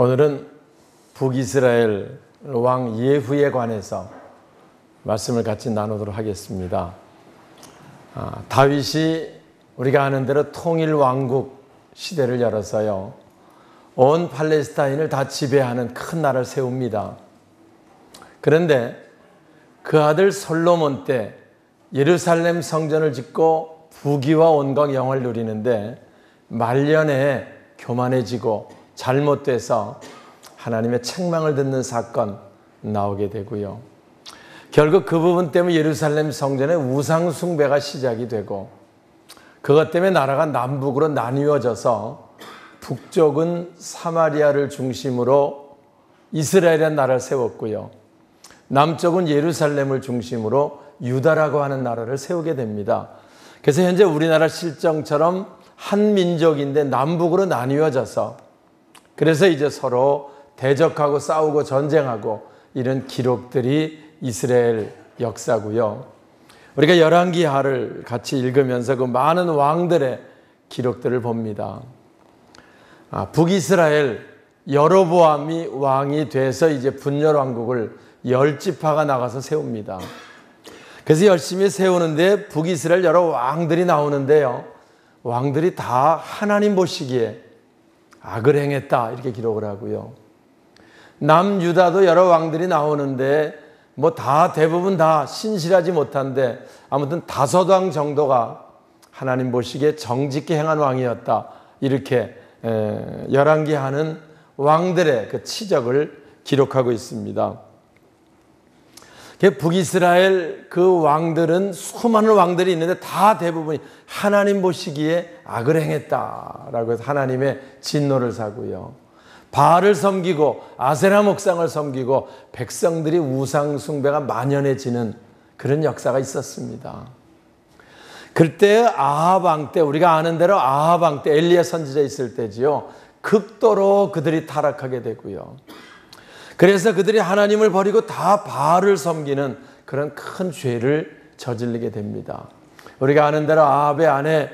오늘은 북이스라엘 왕 예후에 관해서 말씀을 같이 나누도록 하겠습니다. 다윗이 우리가 아는 대로 통일 왕국 시대를 열어서요, 온 팔레스타인을 다 지배하는 큰 나라를 세웁니다. 그런데 그 아들 솔로몬 때 예루살렘 성전을 짓고 부귀와 온갖 영화를 누리는데 말년에 교만해지고 잘못돼서 하나님의 책망을 듣는 사건 나오게 되고요. 결국 그 부분 때문에 예루살렘 성전의 우상 숭배가 시작이 되고, 그것 때문에 나라가 남북으로 나뉘어져서 북쪽은 사마리아를 중심으로 이스라엘이라는 나라를 세웠고요, 남쪽은 예루살렘을 중심으로 유다라고 하는 나라를 세우게 됩니다. 그래서 현재 우리나라 실정처럼 한 민족인데 남북으로 나뉘어져서, 그래서 이제 서로 대적하고 싸우고 전쟁하고 이런 기록들이 이스라엘 역사고요. 우리가 열왕기하를 같이 읽으면서 그 많은 왕들의 기록들을 봅니다. 북이스라엘 여로보암이 왕이 돼서 이제 분열 왕국을 10지파가 나가서 세웁니다. 그래서 열심히 세우는데 북이스라엘 여러 왕들이 나오는데요, 왕들이 다 하나님 보시기에 악을 행했다 이렇게 기록을 하고요. 남유다도 여러 왕들이 나오는데 뭐 다 대부분 다 신실하지 못한데 아무튼 5왕 정도가 하나님 보시기에 정직히 행한 왕이었다, 이렇게 열왕기하는 왕들의 그 치적을 기록하고 있습니다. 북이스라엘 그 왕들은 수많은 왕들이 있는데 다 대부분이 하나님 보시기에 악을 행했다라고 해서 하나님의 진노를 사고요, 바알을 섬기고 아세라 목상을 섬기고 백성들이 우상 숭배가 만연해지는 그런 역사가 있었습니다. 그때 아합 왕 때, 우리가 아는 대로 아합 왕 때 엘리야 선지자 있을 때지요, 극도로 그들이 타락하게 되고요. 그래서 그들이 하나님을 버리고 다 바알을 섬기는 그런 큰 죄를 저지르게 됩니다. 우리가 아는 대로 아합의 아내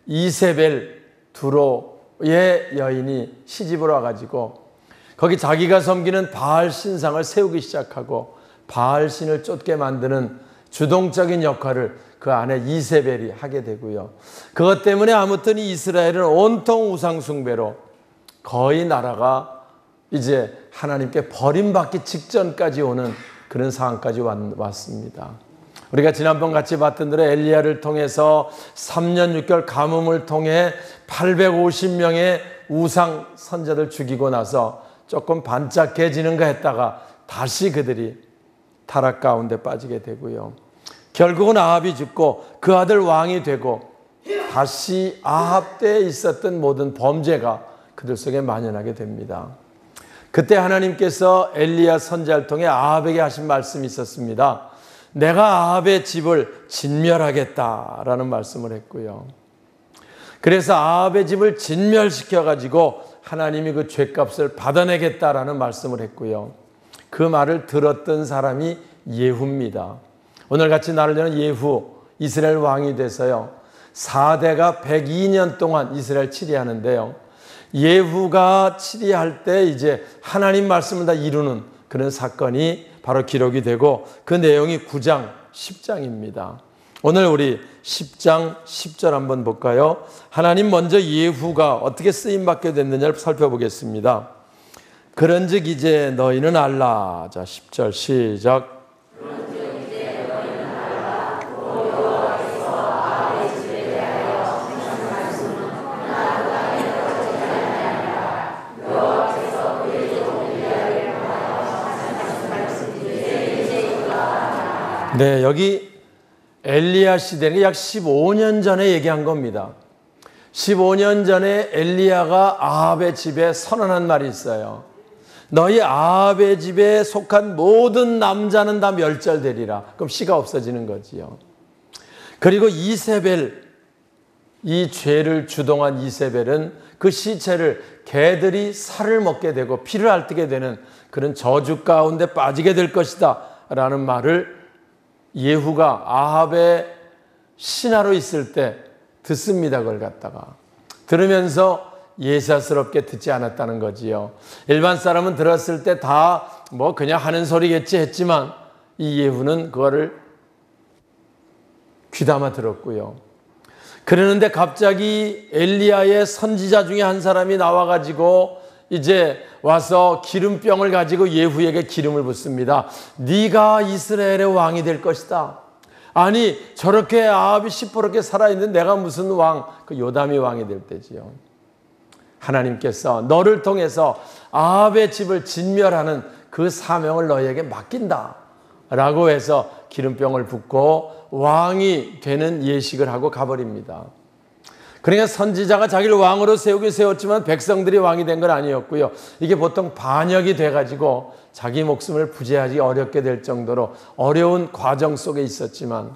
이세벨 두로의 여인이 시집을 와가지고 거기 자기가 섬기는 바알 신상을 세우기 시작하고 바알 신을 쫓게 만드는 주동적인 역할을 그 아내 이세벨이 하게 되고요. 그것 때문에 아무튼 이스라엘은 온통 우상 숭배로 거의 나라가 이제 하나님께 버림받기 직전까지 오는 그런 상황까지 왔습니다. 우리가 지난번 같이 봤던 대로 엘리야를 통해서 3년 6개월 가뭄을 통해 850명의 우상 선자들 죽이고 나서 조금 반짝해지는가 했다가 다시 그들이 타락 가운데 빠지게 되고요. 결국은 아합이 죽고 그 아들 왕이 되고 다시 아합 때에 있었던 모든 범죄가 그들 속에 만연하게 됩니다. 그때 하나님께서 엘리야 선지자를 통해 아합에게 하신 말씀이 있었습니다. 내가 아합의 집을 진멸하겠다라는 말씀을 했고요. 그래서 아합의 집을 진멸시켜가지고 하나님이 그 죄값을 받아내겠다라는 말씀을 했고요. 그 말을 들었던 사람이 예후입니다. 오늘 같이 나를 여는 예후, 이스라엘 왕이 돼서요, 4대가 102년 동안 이스라엘 치리하는데요, 예후가 치리할 때 이제 하나님 말씀을 다 이루는 그런 사건이 바로 기록이 되고 그 내용이 9장, 10장입니다. 오늘 우리 10장, 10절 한번 볼까요? 하나님 먼저 예후가 어떻게 쓰임받게 됐느냐를 살펴보겠습니다. 그런즉 이제 너희는 알라. 자, 10절 시작. 네, 여기 엘리야 시대는 약 15년 전에 얘기한 겁니다. 15년 전에 엘리야가 아합의 집에 선언한 말이 있어요. 너희 아합의 집에 속한 모든 남자는 다 멸절되리라. 그럼 씨가 없어지는 거지요. 그리고 이세벨, 이 죄를 주동한 이세벨은 그 시체를 개들이 살을 먹게 되고 피를 핥게 되는 그런 저주 가운데 빠지게 될 것이다 라는 말을 예후가 아합의 신하로 있을 때 듣습니다. 그걸 갖다가 들으면서 예사스럽게 듣지 않았다는 거지요. 일반 사람은 들었을 때 다 뭐 그냥 하는 소리겠지 했지만 이 예후는 그거를 귀담아 들었고요. 그러는데 갑자기 엘리야의 선지자 중에 한 사람이 나와가지고 이제 와서 기름병을 가지고 예후에게 기름을 붓습니다. 네가 이스라엘의 왕이 될 것이다. 아니 저렇게 아합이 시퍼렇게 살아있는데 내가 무슨 왕, 그 요담이 왕이 될 때지요. 하나님께서 너를 통해서 아합의 집을 진멸하는 그 사명을 너희에게 맡긴다 라고 해서 기름병을 붓고 왕이 되는 예식을 하고 가버립니다. 그러니까 선지자가 자기를 왕으로 세웠지만 백성들이 왕이 된 건 아니었고요. 이게 보통 반역이 돼가지고 자기 목숨을 부재하기 어렵게 될 정도로 어려운 과정 속에 있었지만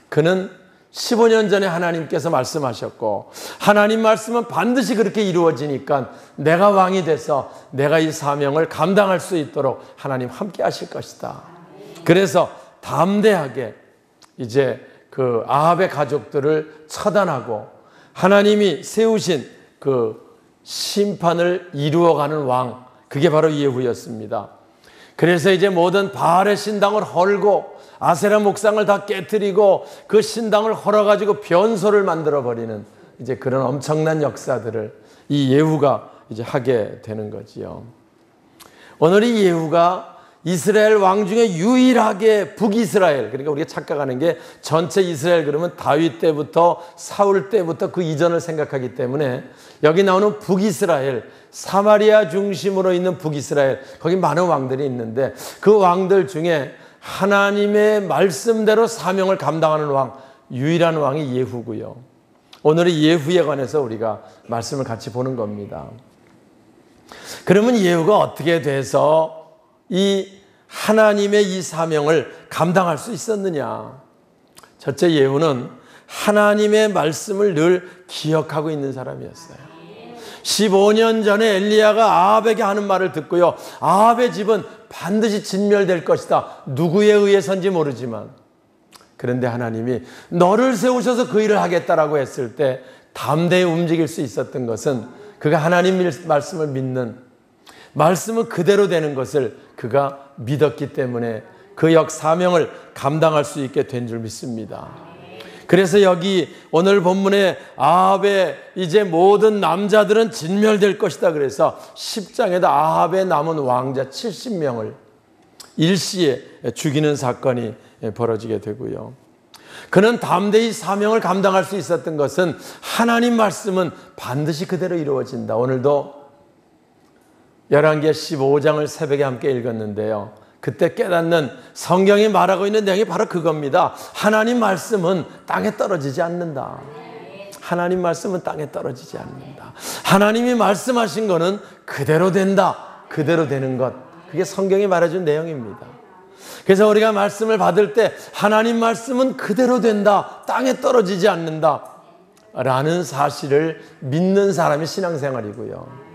그는 15년 전에 하나님께서 말씀하셨고 하나님 말씀은 반드시 그렇게 이루어지니까 내가 왕이 돼서 내가 이 사명을 감당할 수 있도록 하나님 함께 하실 것이다. 그래서 담대하게 이제 그 아합의 가족들을 처단하고 하나님이 세우신 그 심판을 이루어가는 왕, 그게 바로 예후였습니다. 그래서 이제 모든 바알의 신당을 헐고 아세라 목상을 다 깨뜨리고 그 신당을 헐어가지고 변소를 만들어버리는 이제 그런 엄청난 역사들을 이 예후가 이제 하게 되는 거지요. 오늘 이 예후가 이스라엘 왕 중에 유일하게 북이스라엘, 그러니까 우리가 착각하는 게 전체 이스라엘 그러면 다윗 때부터 사울 때부터 그 이전을 생각하기 때문에 여기 나오는 북이스라엘, 사마리아 중심으로 있는 북이스라엘, 거기 많은 왕들이 있는데 그 왕들 중에 하나님의 말씀대로 사명을 감당하는 왕, 유일한 왕이 예후고요. 오늘은 예후에 관해서 우리가 말씀을 같이 보는 겁니다. 그러면 예후가 어떻게 돼서 이 하나님의 이 사명을 감당할 수 있었느냐? 첫째, 예후는 하나님의 말씀을 늘 기억하고 있는 사람이었어요. 15년 전에 엘리야가 아합에게 하는 말을 듣고요. 아합의 집은 반드시 진멸될 것이다. 누구에 의해서인지 모르지만. 그런데 하나님이 너를 세우셔서 그 일을 하겠다라고 했을 때 담대히 움직일 수 있었던 것은 그가 하나님 말씀을 믿는, 말씀은 그대로 되는 것을 그가 믿었기 때문에 그 사명을 감당할 수 있게 된 줄 믿습니다. 그래서 여기 오늘 본문에 아합의 이제 모든 남자들은 진멸될 것이다 그래서 10장에다 아합의 남은 왕자 70명을 일시에 죽이는 사건이 벌어지게 되고요. 그는 담대히 사명을 감당할 수 있었던 것은 하나님 말씀은 반드시 그대로 이루어진다. 오늘도 열왕기하 15장을 새벽에 함께 읽었는데요. 그때 깨닫는 성경이 말하고 있는 내용이 바로 그겁니다. 하나님 말씀은 땅에 떨어지지 않는다. 하나님 말씀은 땅에 떨어지지 않는다. 하나님이 말씀하신 거는 그대로 된다. 그대로 되는 것. 그게 성경이 말해준 내용입니다. 그래서 우리가 말씀을 받을 때 하나님 말씀은 그대로 된다. 땅에 떨어지지 않는다. 라는 사실을 믿는 사람이 신앙생활이고요.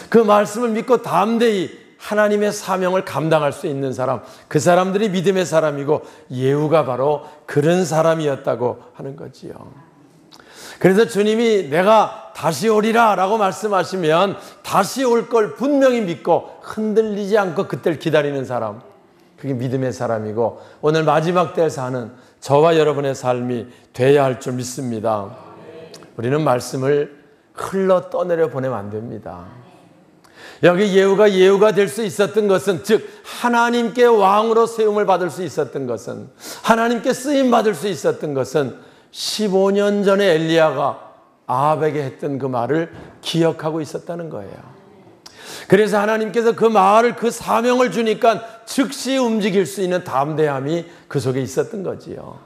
그 말씀을 믿고 담대히 하나님의 사명을 감당할 수 있는 사람, 그 사람들이 믿음의 사람이고 예후가 바로 그런 사람이었다고 하는 거지요. 그래서 주님이 내가 다시 오리라 라고 말씀하시면 다시 올 걸 분명히 믿고 흔들리지 않고 그때를 기다리는 사람, 그게 믿음의 사람이고 오늘 마지막 때에 사는 저와 여러분의 삶이 돼야 할 줄 믿습니다. 우리는 말씀을 흘러 떠내려 보내면 안 됩니다. 여기 예후가 될 수 있었던 것은, 즉 하나님께 왕으로 세움을 받을 수 있었던 것은, 하나님께 쓰임 받을 수 있었던 것은 15년 전에 엘리야가 아합에게 했던 그 말을 기억하고 있었다는 거예요. 그래서 하나님께서 그 말을, 그 사명을 주니까 즉시 움직일 수 있는 담대함이 그 속에 있었던 거지요.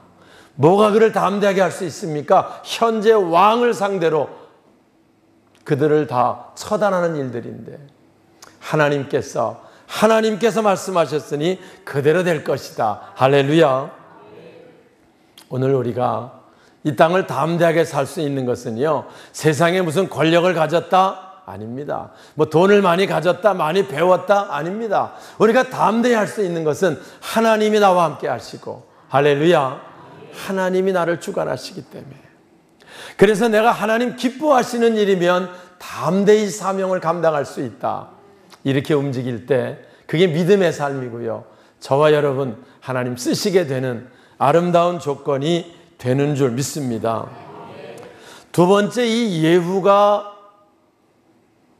뭐가 그를 담대하게 할 수 있습니까? 현재 왕을 상대로 그들을 다 처단하는 일들인데 하나님께서 말씀하셨으니 그대로 될 것이다. 할렐루야. 오늘 우리가 이 땅을 담대하게 살 수 있는 것은요, 세상에 무슨 권력을 가졌다? 아닙니다. 뭐 돈을 많이 가졌다, 많이 배웠다? 아닙니다. 우리가 담대히 할 수 있는 것은 하나님이 나와 함께 하시고, 할렐루야, 하나님이 나를 주관하시기 때문에. 그래서 내가 하나님 기뻐하시는 일이면 담대히 사명을 감당할 수 있다. 이렇게 움직일 때 그게 믿음의 삶이고요. 저와 여러분 하나님 쓰시게 되는 아름다운 조건이 되는 줄 믿습니다. 두 번째, 이 예후가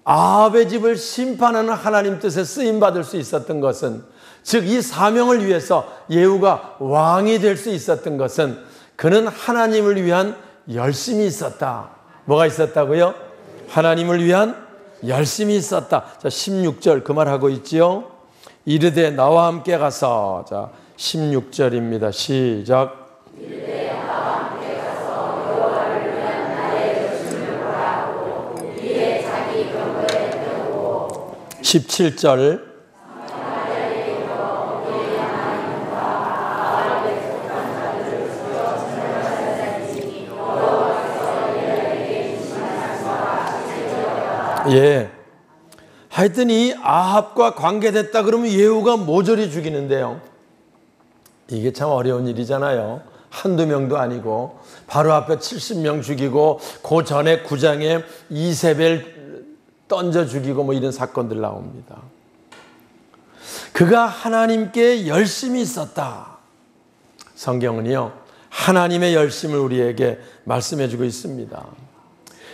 아합의 집을 심판하는 하나님 뜻에 쓰임받을 수 있었던 것은, 즉 이 사명을 위해서 예후가 왕이 될 수 있었던 것은 그는 하나님을 위한 열심이 있었다. 뭐가 있었다고요? 하나님을 위한 열심이 있었다. 자, 16절 그 말하고 있지요. 이르되 나와 함께 가서, 자 16절입니다. 시작. 이르되 나와 함께 가서 여호와를 위한 나의 열심을 보라고 이에 자기 병거에 태우고 17절 예. 하여튼 이 아합과 관계됐다 그러면 예후가 모조리 죽이는데요. 이게 참 어려운 일이잖아요. 한두 명도 아니고 바로 앞에 70명 죽이고 그 전에 9장에 이세벨 던져 죽이고 뭐 이런 사건들 나옵니다. 그가 하나님께 열심히 있었다. 성경은요, 하나님의 열심을 우리에게 말씀해 주고 있습니다.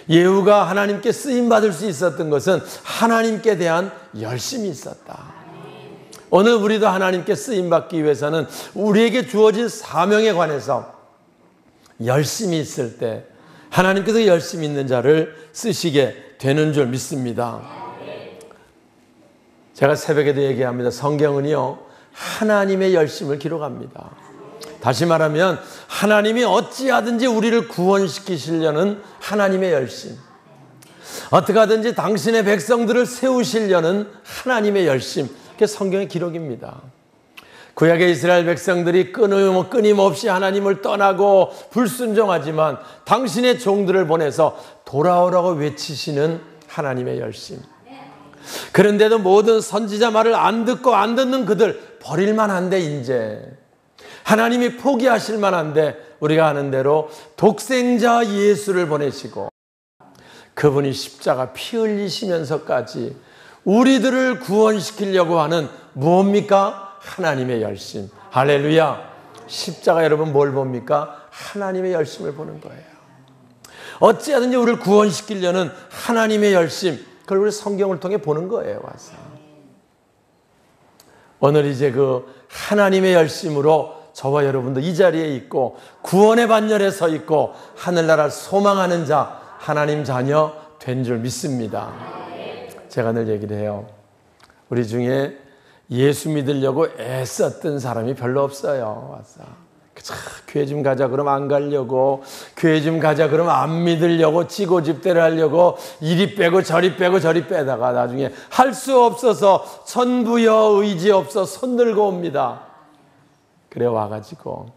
예후가 하나님께 쓰임받을 수 있었던 것은 하나님께 대한 열심이 있었다. 오늘 우리도 하나님께 쓰임받기 위해서는 우리에게 주어진 사명에 관해서 열심이 있을 때 하나님께서 열심히 있는 자를 쓰시게 되는 줄 믿습니다. 제가 새벽에도 얘기합니다. 성경은요, 하나님의 열심을 기록합니다. 다시 말하면 하나님이 어찌하든지 우리를 구원시키시려는 하나님의 열심, 어떻게 하든지 당신의 백성들을 세우시려는 하나님의 열심, 그게 성경의 기록입니다. 구약의 이스라엘 백성들이 끊임없이 하나님을 떠나고 불순종하지만 당신의 종들을 보내서 돌아오라고 외치시는 하나님의 열심. 그런데도 모든 선지자 말을 안 듣고 안 듣는 그들 버릴만 한데, 이제 하나님이 포기하실 만한데 우리가 아는 대로 독생자 예수를 보내시고 그분이 십자가 피 흘리시면서까지 우리들을 구원시키려고 하는 무엇입니까? 하나님의 열심. 할렐루야. 십자가 여러분 뭘 봅니까? 하나님의 열심을 보는 거예요. 어찌하든지 우리를 구원시키려는 하나님의 열심, 그걸 우리 성경을 통해 보는 거예요. 와서 오늘 이제 그 하나님의 열심으로 저와 여러분도 이 자리에 있고 구원의 반열에 서 있고 하늘나라를 소망하는 자, 하나님 자녀 된 줄 믿습니다. 제가 늘 얘기를 해요. 우리 중에 예수 믿으려고 애썼던 사람이 별로 없어요. 와서 교회 좀 가자 그러면 안 가려고, 교회 좀 가자 그러면 안 믿으려고, 지고집대를 하려고 이리 빼고 저리 빼고 저리 빼다가 나중에 할 수 없어서 천부여 의지 없어 손 들고 옵니다. 그래 와가지고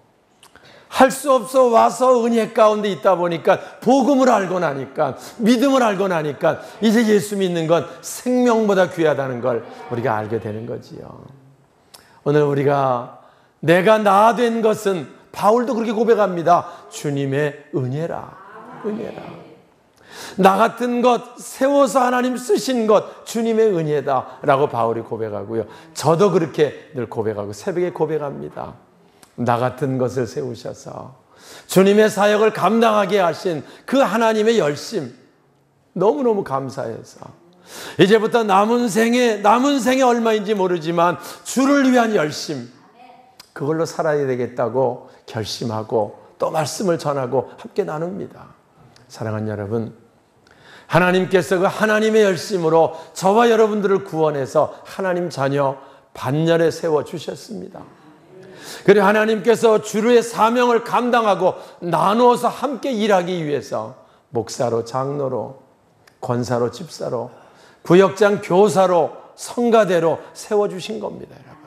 할 수 없어 와서 은혜 가운데 있다 보니까 복음을 알고 나니까, 믿음을 알고 나니까 이제 예수 믿는 건 생명보다 귀하다는 걸 우리가 알게 되는 거지요. 오늘 우리가 내가 나 된 것은, 바울도 그렇게 고백합니다. 주님의 은혜라. 은혜라. 나 같은 것 세워서 하나님 쓰신 것 주님의 은혜다 라고 바울이 고백하고요. 저도 그렇게 늘 고백하고 새벽에 고백합니다. 나 같은 것을 세우셔서 주님의 사역을 감당하게 하신 그 하나님의 열심, 너무너무 감사해서 이제부터 남은 생에 얼마인지 모르지만 주를 위한 열심, 그걸로 살아야 되겠다고 결심하고 또 말씀을 전하고 함께 나눕니다. 사랑하는 여러분, 하나님께서 그 하나님의 열심으로 저와 여러분들을 구원해서 하나님 자녀 반열에 세워주셨습니다. 그리고 하나님께서 주의 사명을 감당하고 나누어서 함께 일하기 위해서 목사로, 장로로, 권사로, 집사로, 구역장, 교사로, 성가대로 세워주신 겁니다, 여러분.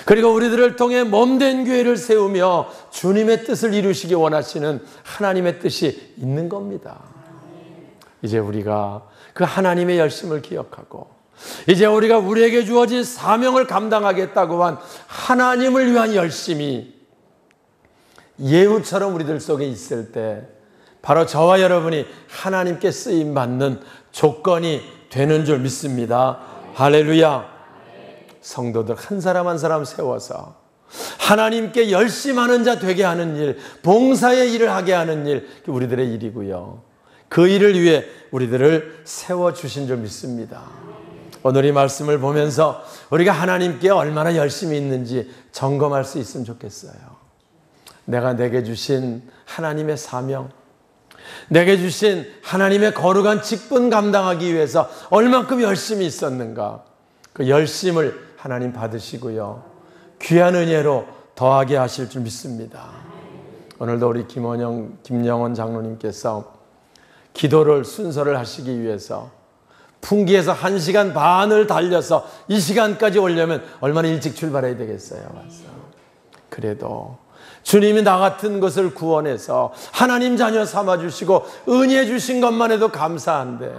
그리고 우리들을 통해 몸된 교회를 세우며 주님의 뜻을 이루시기 원하시는 하나님의 뜻이 있는 겁니다. 이제 우리가 그 하나님의 열심을 기억하고 이제 우리가 우리에게 주어진 사명을 감당하겠다고 한 하나님을 위한 열심이 예후처럼 우리들 속에 있을 때 바로 저와 여러분이 하나님께 쓰임받는 조건이 되는 줄 믿습니다. 할렐루야. 성도들 한 사람 한 사람 세워서 하나님께 열심하는 자 되게 하는 일, 봉사의 일을 하게 하는 일, 우리들의 일이고요. 그 일을 위해 우리들을 세워주신 줄 믿습니다. 오늘 이 말씀을 보면서 우리가 하나님께 얼마나 열심히 있는지 점검할 수 있으면 좋겠어요. 내가 내게 주신 하나님의 사명, 내게 주신 하나님의 거룩한 직분 감당하기 위해서 얼만큼 열심히 있었는가, 그 열심을 하나님 받으시고요, 귀한 은혜로 더하게 하실 줄 믿습니다. 오늘도 우리 김영원 장로님께서 기도를 순서를 하시기 위해서 풍기에서 1시간 반을 달려서 이 시간까지 오려면 얼마나 일찍 출발해야 되겠어요. 그래도 주님이 나 같은 것을 구원해서 하나님 자녀 삼아주시고 은혜 주신 것만 해도 감사한데,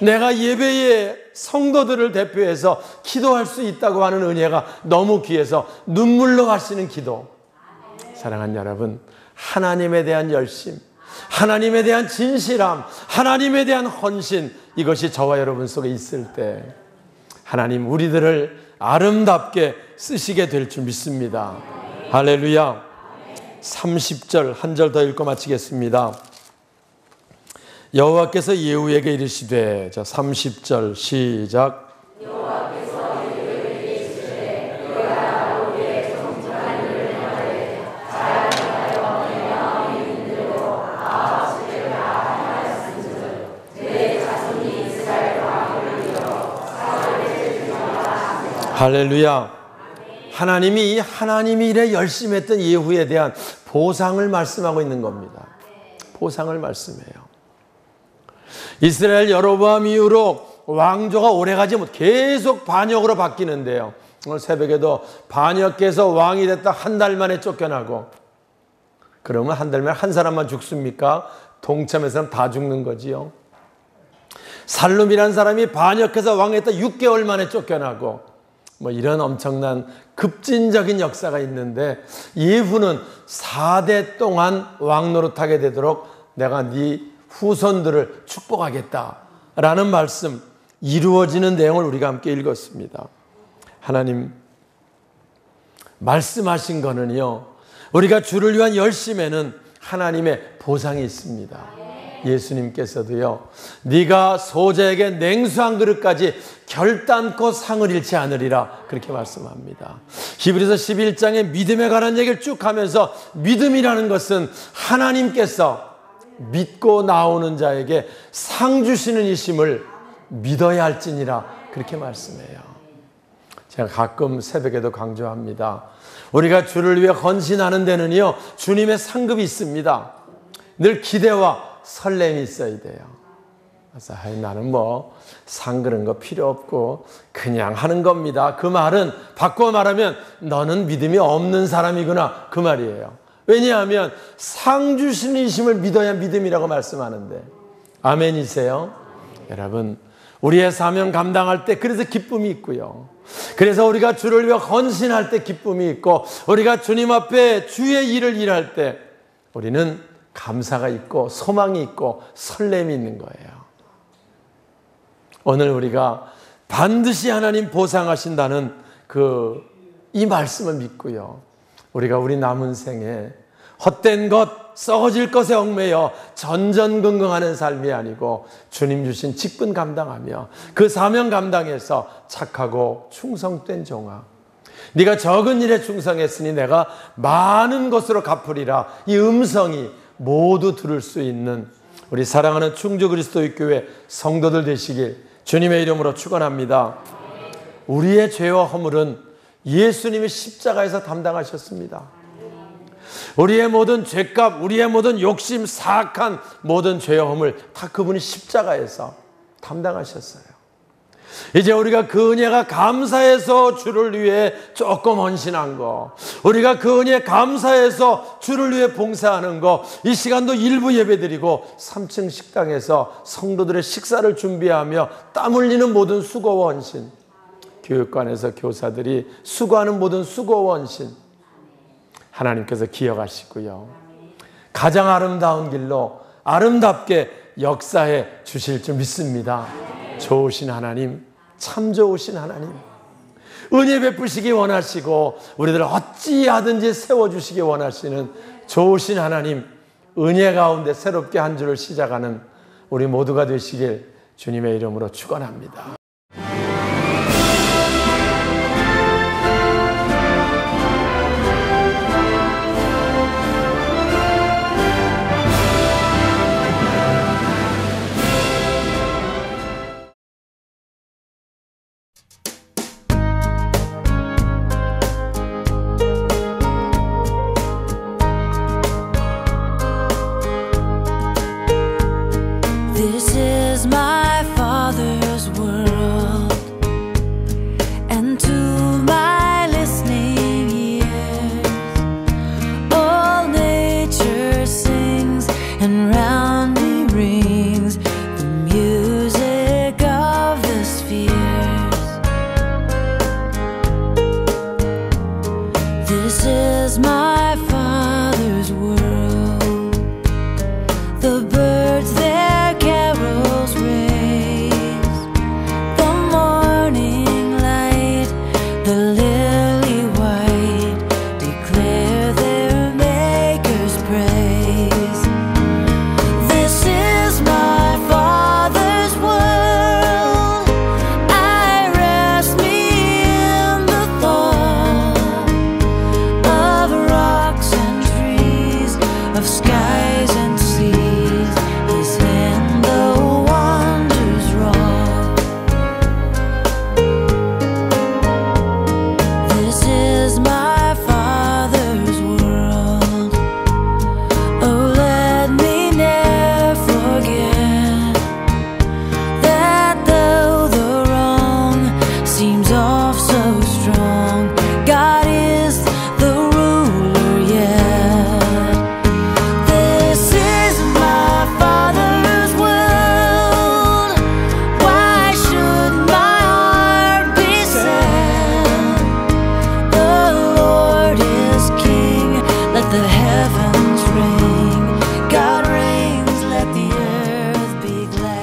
내가 예배의 성도들을 대표해서 기도할 수 있다고 하는 은혜가 너무 귀해서 눈물로 하시는 기도. 사랑하는 여러분, 하나님에 대한 열심, 하나님에 대한 진실함, 하나님에 대한 헌신, 이것이 저와 여러분 속에 있을 때 하나님 우리들을 아름답게 쓰시게 될 줄 믿습니다. 할렐루야. 30절 한 절 더 읽고 마치겠습니다. 여호와께서 예후에게 이르시되, 자 30절 시작. 여호와께서 예후에게 이르시되, 너희가 우리의 정직한 일을 행하되 자연하여 내가 이민대로 아합시대를 하였은즉 내 자손이 이스라엘 왕을 이어 사울의 주님과 할렐루야. 하나님이 이래 열심히 했던 예후에 대한 보상을 말씀하고 있는 겁니다. 보상을 말씀해요. 이스라엘 여로보암 이후로 왕조가 오래가지 못, 계속 반역으로 바뀌는데요. 오늘 새벽에도 반역해서 왕이 됐다 한 달 만에 쫓겨나고, 그러면 한 달 만에 한 사람만 죽습니까? 동참해서는 다 죽는 거지요. 살룸이라는 사람이 반역해서 왕했다 6개월 만에 쫓겨나고, 이런 엄청난 급진적인 역사가 있는데, 예후는 4대 동안 왕 노릇하게 되도록 내가 네 후손들을 축복하겠다라는 말씀, 이루어지는 내용을 우리가 함께 읽었습니다. 하나님 말씀하신 거는요, 우리가 주를 위한 열심에는 하나님의 보상이 있습니다. 예수님께서도요, 네가 소자에게 냉수 한 그릇까지 결단코 상을 잃지 않으리라, 그렇게 말씀합니다. 히브리서 11장에 믿음에 관한 얘기를 쭉 하면서, 믿음이라는 것은 하나님께서 믿고 나오는 자에게 상 주시는 이심을 믿어야 할지니라, 그렇게 말씀해요. 제가 가끔 새벽에도 강조합니다. 우리가 주를 위해 헌신하는 데는요, 주님의 상급이 있습니다. 늘 기대와 설렘이 있어야 돼요. 그래서 나는 상 그런 거 필요 없고 그냥 하는 겁니다. 그 말은 바꿔 말하면 너는 믿음이 없는 사람이구나, 그 말이에요. 왜냐하면 상 주시는 이심을 믿어야 믿음이라고 말씀하는데, 아멘이세요? 여러분, 우리의 사명 감당할 때 그래서 기쁨이 있고요, 그래서 우리가 주를 위해 헌신할 때 기쁨이 있고, 우리가 주님 앞에 주의 일을 일할 때 우리는 감사가 있고 소망이 있고 설렘이 있는 거예요. 오늘 우리가 반드시 하나님 보상하신다는 이 말씀을 믿고요, 우리가 우리 남은 생에 헛된 것, 썩어질 것에 얽매여 전전긍긍하는 삶이 아니고 주님 주신 직분 감당하며 그 사명 감당해서 착하고 충성된 종아, 네가 적은 일에 충성했으니 내가 많은 것으로 갚으리라, 이 음성이 모두 들을 수 있는 우리 사랑하는 충주 그리스도의 교회 성도들 되시길 주님의 이름으로 축원합니다. 우리의 죄와 허물은 예수님이 십자가에서 담당하셨습니다. 우리의 모든 죄값, 우리의 모든 욕심, 사악한 모든 죄와 허물 다 그분이 십자가에서 담당하셨어요. 이제 우리가 그 은혜가 감사해서 주를 위해 조금 헌신한 거, 우리가 그 은혜에 감사해서 주를 위해 봉사하는 거, 이 시간도 일부 예배드리고 3층 식당에서 성도들의 식사를 준비하며 땀 흘리는 모든 수고와 헌신, 교육관에서 교사들이 수고하는 모든 수고와 헌신 하나님께서 기억하시고요, 가장 아름다운 길로 아름답게 역사해 주실 줄 믿습니다. 좋으신 하나님, 참 좋으신 하나님, 은혜 베푸시기 원하시고 우리들을 어찌하든지 세워주시기 원하시는 좋으신 하나님, 은혜 가운데 새롭게 한 주를 시작하는 우리 모두가 되시길 주님의 이름으로 축원합니다. This is my Father's world, and to my listening ears, all nature sings, and round me rings the music of the spheres. This is my Father's world, the birds their carols raise, the morning light, the lily white, declare their Maker's praise. This is my Father's world, I rest me in the thought of rocks and trees, of skies and seas, His hand the wonders wrought. This is my Father's world. Oh, let me never forget that though the wrong seems off so strong, God is the ruler yet. This is my Father's world. Why should my heart be sad? The Lord is King. Let the heavens ring. God reigns. Let the earth be glad.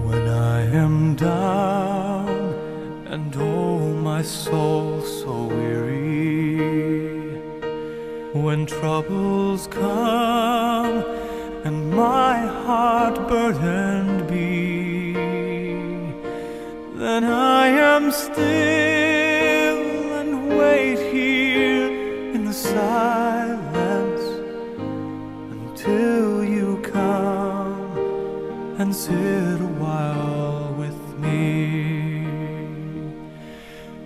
When I am down and oh my soul so weary, when troubles come and my heart burdened be, then I am still and wait here in the silence until you come and sit a while with me.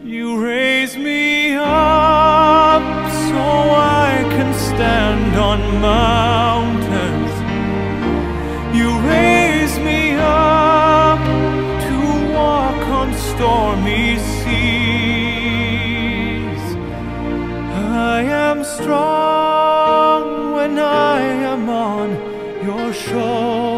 You raise me up so I can stand on mountains. You raise me up to walk on stormy seas. I am strong when I am on your shoulders.